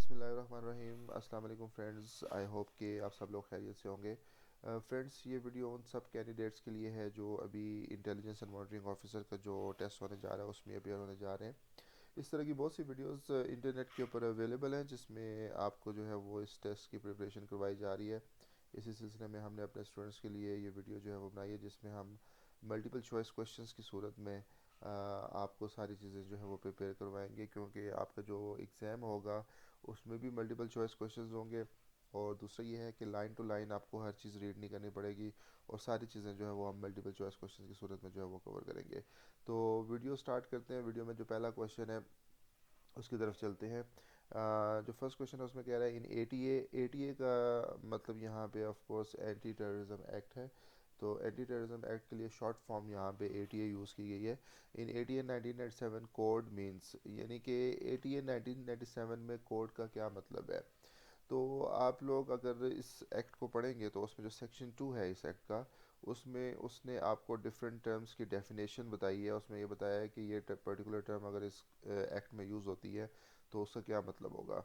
बिस्मिल्लाहिर्रहमानिर्रहीम। अस्सलाम वालेकुम फ्रेंड्स, आई होप कि आप सब लोग खैरियत से होंगे। फ्रेंड्स, ये वीडियो उन सब कैंडिडेट्स के लिए है जो अभी इंटेलिजेंस एंड मॉनिटरिंग ऑफिसर का जो टेस्ट होने जा रहा है उसमें अपेयर होने जा रहे हैं। इस तरह की बहुत सी वीडियोस इंटरनेट के ऊपर अवेलेबल हैं जिसमें आपको जो है वो इस टेस्ट की प्रिपरेशन करवाई जा रही है। इसी सिलसिले में हमने अपने स्टूडेंट्स के लिए ये वीडियो जो है वो बनाई है जिसमें हम मल्टीपल चॉइस क्वेश्चंस की सूरत में आपको सारी चीज़ें जो है वो प्रिपेयर करवाएंगे, क्योंकि आपका जो एग्ज़ाम होगा उसमें भी मल्टीपल चॉइस क्वेश्चंस होंगे। और दूसरा ये है कि लाइन टू लाइन आपको हर चीज़ रीड नहीं करनी पड़ेगी और सारी चीज़ें जो है वो हम मल्टीपल चॉइस क्वेश्चन की सूरत में जो है वो कवर करेंगे। तो वीडियो स्टार्ट करते हैं। वीडियो में जो पहला क्वेश्चन है उसकी तरफ चलते हैं। जो फर्स्ट क्वेश्चन है उसमें कह रहा है इन एटीए का मतलब यहाँ पे of course anti terrorism act है। तो एंटी टेररिज्म एक्ट के लिए शॉर्ट फॉर्म यहाँ पे एटीए यूज़ की गई है। इन एटीए 1997 कोड मींस, यानी कि एटीए 1997 में कोड का क्या मतलब है। तो आप लोग अगर इस एक्ट को पढ़ेंगे तो उसमें जो सेक्शन 2 है इस एक्ट का, उसमें उसने आपको डिफरेंट टर्म्स की डेफिनेशन बताई है। उसमें ये बताया है कि ये पर्टिकुलर टर्म अगर इस एक्ट में यूज़ होती है तो उसका क्या मतलब होगा।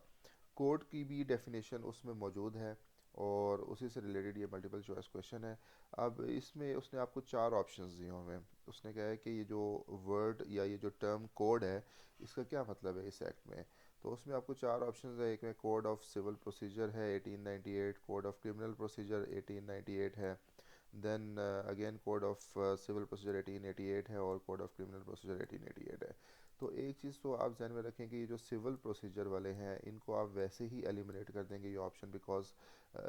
कोड की भी डेफिनेशन उसमें मौजूद है और उसी से रिलेटेड ये मल्टीपल चॉइस क्वेश्चन है। अब इसमें उसने आपको चार ऑप्शंस दिए हुए हैं। उसने कहा है कि ये जो वर्ड या ये जो टर्म कोड है इसका क्या मतलब है इस एक्ट में। तो उसमें आपको चार ऑप्शंस है। एक में कोड ऑफ सिविल प्रोसीजर है 1898, कोड ऑफ क्रिमिनल प्रोसीजर 1898 है, then again code of civil procedure 1888 है और कोड ऑफ क्रिमिनल प्रोसीजर 1888 है। तो एक चीज़ तो आप ध्यान में रखें कि ये जो सिविल प्रोसीजर वाले हैं इनको आप वैसे ही एलिमिनेट कर देंगे ये ऑप्शन, बिकॉज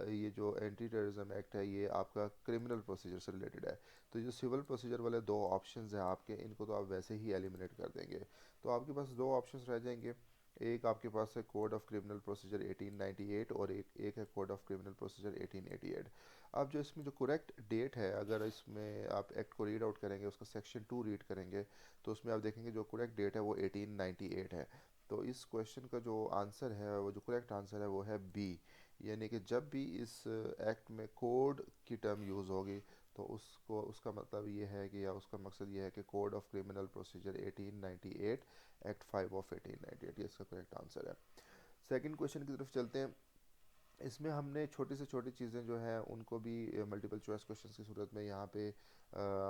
ये जो एंटी टेररिज्म एक्ट है ये आपका क्रिमिनल प्रोसीजर से रिलेटेड है। तो ये जो सिविल प्रोसीजर वाले दो ऑप्शंस हैं आपके, इनको तो आप वैसे ही एलिमिनेट कर देंगे। तो आपके पास दो ऑप्शंस रह जाएंगे। एक आपके पास है कोड ऑफ क्रिमिनल प्रोसीजर 1898 और एक है कोड ऑफ क्रिमिनल प्रोसीजर 1888। अब जो इसमें जो करेक्ट डेट है, अगर इसमें आप एक्ट को रीड आउट करेंगे, उसका सेक्शन 2 रीड करेंगे, तो उसमें आप देखेंगे जो करेक्ट डेट है वो 1898 है। तो इस क्वेश्चन का जो आंसर है, वो जो करेक्ट आंसर है वो है बी। यानी कि जब भी इस एक्ट में कोड की टर्म यूज़ होगी तो उसको उसका मतलब ये है कि, या उसका मकसद ये है कि code of criminal procedure 1898, act 5 of 1898, ये इसका करेक्ट आंसर है। सेकंड क्वेश्चन की तरफ चलते हैं। इसमें हमने छोटी से छोटी चीज़ें जो हैं उनको भी मल्टीपल चॉइस क्वेश्चन की सूरत में यहाँ पे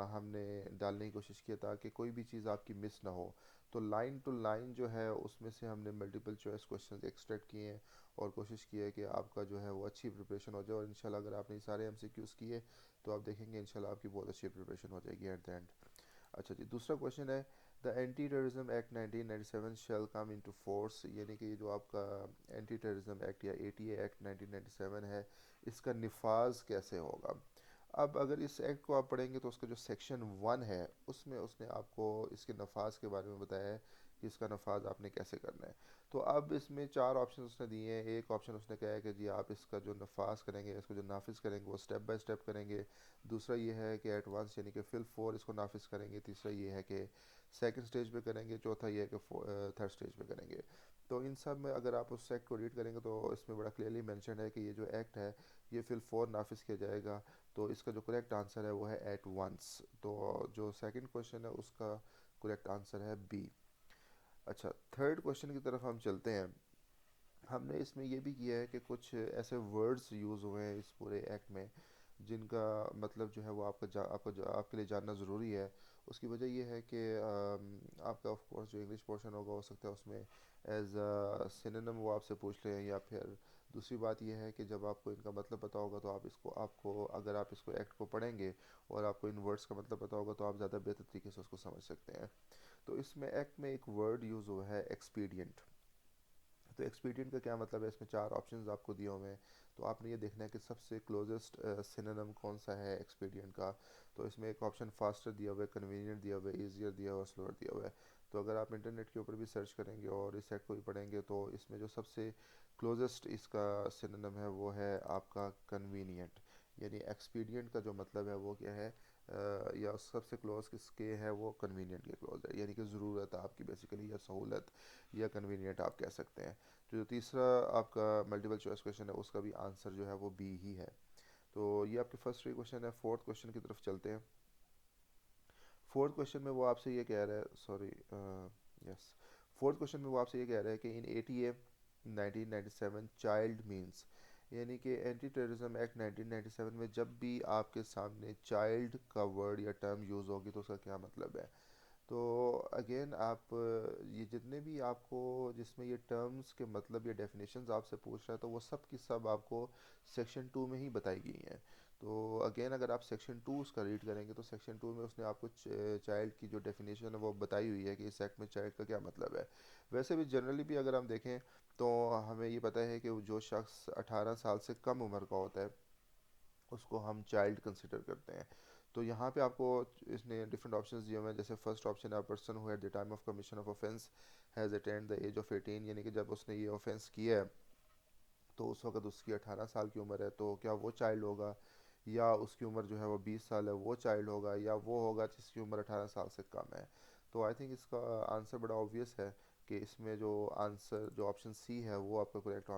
हमने डालने की कोशिश किया ताकि कोई भी चीज़ आपकी मिस ना हो। तो लाइन टू लाइन जो है उसमें से हमने मल्टीपल चॉइस क्वेश्चन एक्सट्रैक्ट किए हैं और कोशिश की है कि आपका जो है वो अच्छी प्रिपरेशन हो जाए। और इंशाल्लाह अगर आपने सारे एमसीक्यूज़ किए तो आप देखेंगे इंशाल्लाह आपकी बहुत अच्छी प्रिपरेशन हो जाएगी एट द एंड। अच्छा जी, दूसरा क्वेश्चन है the anti terrorism act 1997 shall come into force, यानी कि ये जो आपका एंटी टेररिज्म एक्ट या एटीए एक्ट 1997 है इसका निफाज कैसे होगा। अब अगर इस एक्ट को आप पढ़ेंगे तो उसका जो सेक्शन 1 है उसमें उसने आपको इसके नफाज के बारे में बताया है कि इसका नफाज आपने कैसे करना है। तो अब इसमें चार ऑप्शन उसने दिए हैं। एक ऑप्शन उसने कहा है कि जी आप इसका जो नफाज करेंगे, इसको जो नाफिज करेंगे वो स्टेप बाय स्टेप करेंगे। दूसरा ये है कि एडवांस यानी कि फिल 4 इसको नाफिज करेंगे। तीसरा ये है कि सेकंड स्टेज पे करेंगे। चौथा ये है कि थर्ड स्टेज पे करेंगे। तो इन सब में अगर आप उस एक्ट को रीड करेंगे तो इसमें बड़ा क्लियरली मेंशन है कि ये जो एक्ट है ये फिल 4 नाफिज किया जाएगा। तो इसका जो करेक्ट आंसर है वो है एट वंस। तो जो सेकंड क्वेश्चन है उसका करेक्ट आंसर है बी। अच्छा, थर्ड क्वेश्चन की तरफ हम चलते हैं। हमने इसमें ये भी किया है कि कुछ ऐसे वर्ड्स यूज़ हुए हैं इस पूरे एक्ट में जिनका मतलब जो है वो आपके लिए जानना ज़रूरी है। उसकी वजह ये है कि आपका ऑफ कोर्स जो इंग्लिश पोर्शन होगा हो सकता है उसमें एज अ सिनोनिम वो आपसे पूछ लें, या फिर दूसरी बात यह है कि जब आपको इनका मतलब पता होगा तो आप इसको आपको अगर आप इसको एक्ट को पढ़ेंगे और आपको इन वर्ड्स का मतलब पता होगा तो आप ज़्यादा बेहतर तरीके से उसको समझ सकते हैं। तो इसमें एक्ट में एक वर्ड यूज़ हुआ है एक्सपीडियंट। तो एक्सपीडियंट का क्या मतलब है, इसमें चार ऑप्शंस आपको दिए हुए हैं। तो आपने ये देखना है कि सबसे क्लोजेस्ट सिनोनिम कौन सा है एक्सपीडियंट का। तो इसमें एक ऑप्शन फास्टर दिया हुआ है, कन्वीनियंट दिया हुआ है, ईजियर दिया हुआ है, स्लोअर दिया हुआ है। तो अगर आप इंटरनेट के ऊपर भी सर्च करेंगे और इस सेट को भी पढ़ेंगे तो इसमें जो सबसे क्लोजेस्ट इसका सिनोनिम है वो है आपका कन्वीनियंट। यानी एक्सपीडियंट का जो मतलब है वो क्या है, या सबसे क्लोज किसके है, वो कन्वीनियंट के क्लोज है, यानी कि ज़रूरत आपकी बेसिकली, या सहूलत, या कन्वीनियंट आप कह सकते हैं। तो जो तीसरा आपका मल्टीपल चॉइस क्वेश्चन है उसका भी आंसर जो है वो बी ही है। तो ये आपके फर्स्ट थ्री क्वेश्चन है। फोर्थ क्वेश्चन की तरफ चलते हैं। फोर्थ क्वेश्चन में वो आपसे ये कह रहा है, सॉरी, यस, फोर्थ क्वेश्चन में वो आपसे ये कह रहा है कि इन एटीए 1997 चाइल्ड मीन्स, यानी कि एंटी टेररिज्म एक्ट 1997 में जब भी आपके सामने चाइल्ड का वर्ड या टर्म यूज़ होगी तो उसका क्या मतलब है। तो अगेन आप ये जितने भी आपको जिसमें ये टर्म्स के मतलब या डेफिनेशंस आपसे पूछ रहा है तो वो सब की सब आपको सेक्शन 2 में ही बताई गई हैं। तो अगेन अगर आप सेक्शन 2 उसका रीड करेंगे तो सेक्शन 2 में उसने आपको चाइल्ड की जो डेफिनेशन है वो बताई हुई है कि इस एक्ट में चाइल्ड का क्या मतलब है। वैसे भी जनरली भी अगर हम देखें तो हमें ये पता है कि जो शख्स 18 साल से कम उम्र का होता है उसको हम चाइल्ड कंसिडर करते हैं। तो यहाँ पे आपको इसने डिफरेंट ऑप्शंस दिए हुए हैं, जैसे फर्स्ट ऑप्शन है person who at the time of commission of offence has attend the age of 18, यानी कि जब उसने ये ऑफेंस किया है तो उस वक्त उसकी 18 साल की उम्र है, तो क्या वो चाइल्ड होगा, या उसकी उम्र जो है वो 20 साल है वो चाइल्ड होगा, या वो होगा जिसकी उम्र 18 साल से कम है। तो आई थिंक इसका आंसर बड़ा ऑब्वियस है कि इसमें जो आंसर जो ऑप्शन सी है वो आपका करेक्ट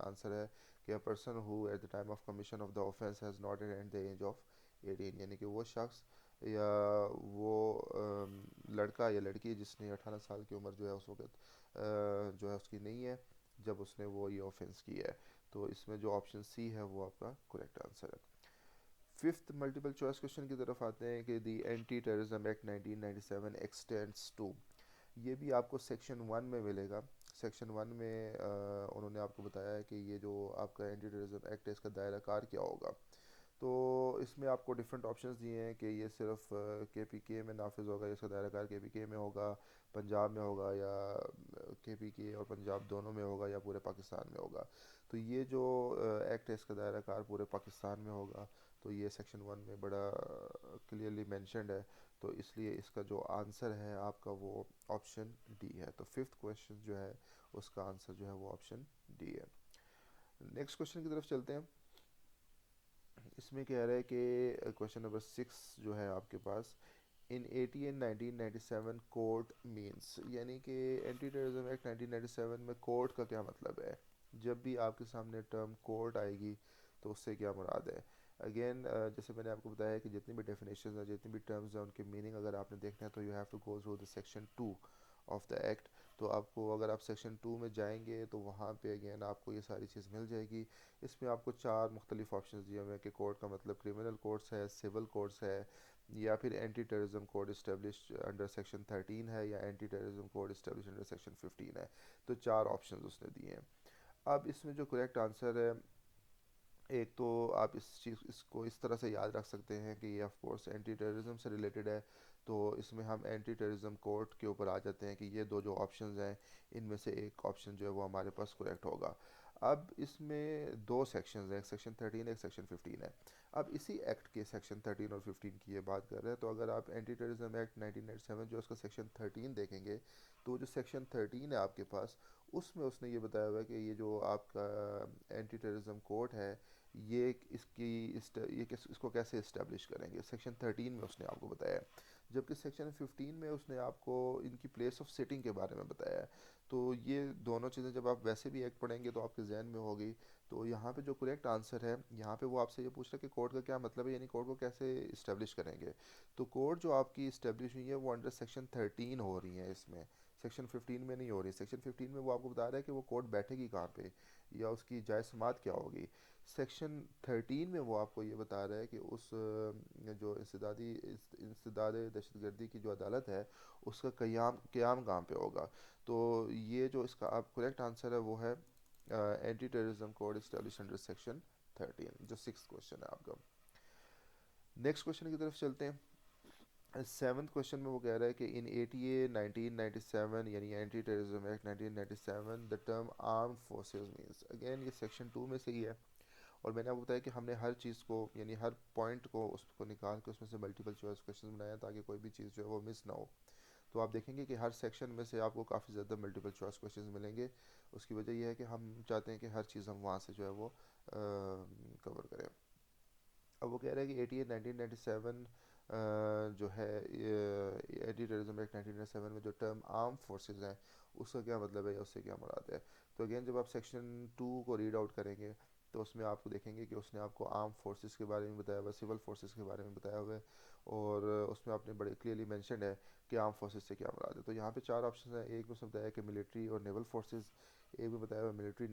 आंसर है कि a person who at the time of commission of the offence has not attend the age of 18, यानी कि वो शख्स या वो लड़का या लड़की जिसने 18 साल की उम्र जो है उस वक्त जो है उसकी नहीं है जब उसने वो ये ऑफेंस किया है। तो इसमें जो ऑप्शन सी है वो आपका करेक्ट आंसर है। फिफ्थ मल्टीपल चॉइस क्वेश्चन की तरफ आते हैं कि the anti terrorism act 1997 extends to, ये भी आपको सेक्शन 1 में मिलेगा। सेक्शन 1 में उन्होंने आपको बताया है कि ये जो आपका एंटी टेररिज्म एक्ट है इसका दायरा कार क्या होगा। तो इसमें आपको डिफरेंट ऑप्शंस दिए हैं कि ये सिर्फ केपीके में नाफिज होगा, इसका दायरा कार केपीके में होगा, पंजाब में होगा, या केपीके और पंजाब दोनों में होगा, या पूरे पाकिस्तान में होगा। तो ये जो एक्ट है इसका दायरा कार पूरे पाकिस्तान में होगा। तो ये सेक्शन 1 में बड़ा क्लियरली मेंशन्ड है, तो इसलिए इसका जो आंसर है आपका वो ऑप्शन डी है। तो फिफ्थ क्वेश्चन जो है उसका आंसर जो है वो ऑप्शन डी है। नेक्स्ट क्वेश्चन की तरफ चलते हैं। इसमें कह रहा है कि क्वेश्चन नंबर 6 जो है आपके पास, इन 80 एंड 1997 कोर्ट मींस, यानी कि एंटी टेररिज्म एक्ट 1997 में कोर्ट का क्या मतलब है। जब भी आपके सामने टर्म कोर्ट आएगी तो उससे क्या मुराद है। अगेन जैसे मैंने आपको बताया कि जितनी भी डेफिनेशन है जितनी भी टर्म्स हैं उनके मीनिंग अगर आपने देखना है तो you have to go through the section 2 of the act. तो आपको अगर आप सेक्शन 2 में जाएंगे तो वहाँ पे अगेन आपको ये सारी चीज़ मिल जाएगी। इसमें आपको चार मुख्तलिफ ऑप्शन दिए हुए हैं कि कोर्ट का मतलब क्रिमिनल कोर्ट्स है, सिविल कोर्ट्स है, या फिर anti terrorism code establish under section 13 है, या anti terrorism code establish under section 15 है। तो चार ऑप्शन उसने दिए हैं। अब इसमें जो करेक्ट आंसर है, एक तो आप इस चीज़ इसको इस तरह से याद रख सकते हैं कि ये ऑफ कोर्स एंटी टेररिज्म से रिलेटेड है। तो इसमें हम एंटी टेररिज्म कोर्ट के ऊपर आ जाते हैं कि ये दो जो ऑप्शंस हैं इनमें से एक ऑप्शन जो है वो हमारे पास करेक्ट होगा। अब इसमें दो सेक्शंस हैं, एक सेक्शन 13 एक सेक्शन 15 है। अब इसी एक्ट के सेक्शन 13 और 15 की ये बात कर रहे हैं, तो अगर आप एंटी टेररिज्म एक्ट 1997 जो उसका सेक्शन 13 देखेंगे तो जो सेक्शन 13 है आपके पास उसमें उसने ये बताया हुआ है कि ये जो आपका एंटी टेररिज्म कोर्ट है ये इसको कैसे इस्टेब्लिश करेंगे, सेक्शन 13 में उसने आपको बताया है। जबकि सेक्शन 15 में उसने आपको इनकी प्लेस ऑफ सिटिंग के बारे में बताया है। तो ये दोनों चीज़ें जब आप वैसे भी एक्ट पढ़ेंगे तो आपके जहन में होगी। तो यहाँ पे जो करेक्ट आंसर है, यहाँ पे वो आपसे ये पूछ रहा है कि कोर्ट का क्या मतलब है, यानी कोर्ट को कैसे इस्टेब्लिश करेंगे। तो कोर्ट जो आपकी इस्टेब्लिश हुई है वो अंडर सेक्शन 13 हो रही है, इसमें सेक्शन 15 में नहीं हो रही। सेक्शन 15 में वो आपको बता रहा है कि वो कोर्ट बैठेगी कहाँ पे या उसकी जायज़ समात क्या होगी। सेक्शन 13 में वो आपको ये बता रहा है कि उस जो इंसदाद दहशतगर्दी की जो अदालत है उसका क़याम क़याम कहाँ पे होगा। तो ये जो इसका आप करेक्ट आंसर है वो है anti terrorism code establish under section 13, जो सिक्स क्वेश्चन है आपका। नेक्स्ट क्वेश्चन की तरफ चलते हैं। सेवन्थ क्वेश्चन में वो कह रहा है कि इन 80 1997 यानी anti terrorism act 1997 the term armed forces means, again ये सेक्शन 2 में से ही है। और मैंने आपको बताया कि हमने हर चीज़ को यानी हर पॉइंट को उसको निकाल के उसमें से मल्टीपल चॉइस क्वेश्चन बनाया ताकि कोई भी चीज़ जो है वो मिस ना हो। तो आप देखेंगे कि हर सेक्शन में से आपको काफ़ी ज़्यादा मल्टीपल चॉइस क्वेश्चन मिलेंगे। उसकी वजह यह है कि हम चाहते हैं कि हर चीज़ हम वहाँ से जो है वो कवर करें। अब वो कह रहे हैं कि 88 1997 जो है एंटी टेररिज्म एक्ट 1997 में जो टर्म आर्म फोर्सेस हैं उसका क्या मतलब है या उससे क्या मुराद है। तो अगेन जब आप सेक्शन 2 को रीड आउट करेंगे तो उसमें आपको देखेंगे कि उसने आपको आर्म फोर्सेस के बारे में बताया हुआ है, सिविल फोर्सेस के बारे में बताया हुआ है, और उसमें आपने बड़े क्लियरली मेंशन है कि आर्म फोर्सेस से क्या मुराद है। तो यहाँ पे चार ऑप्शन है, एक में उसने बताया कि मिलिट्री और नेवल फोर्सेस, एक में बताया हुआ मिलिट्री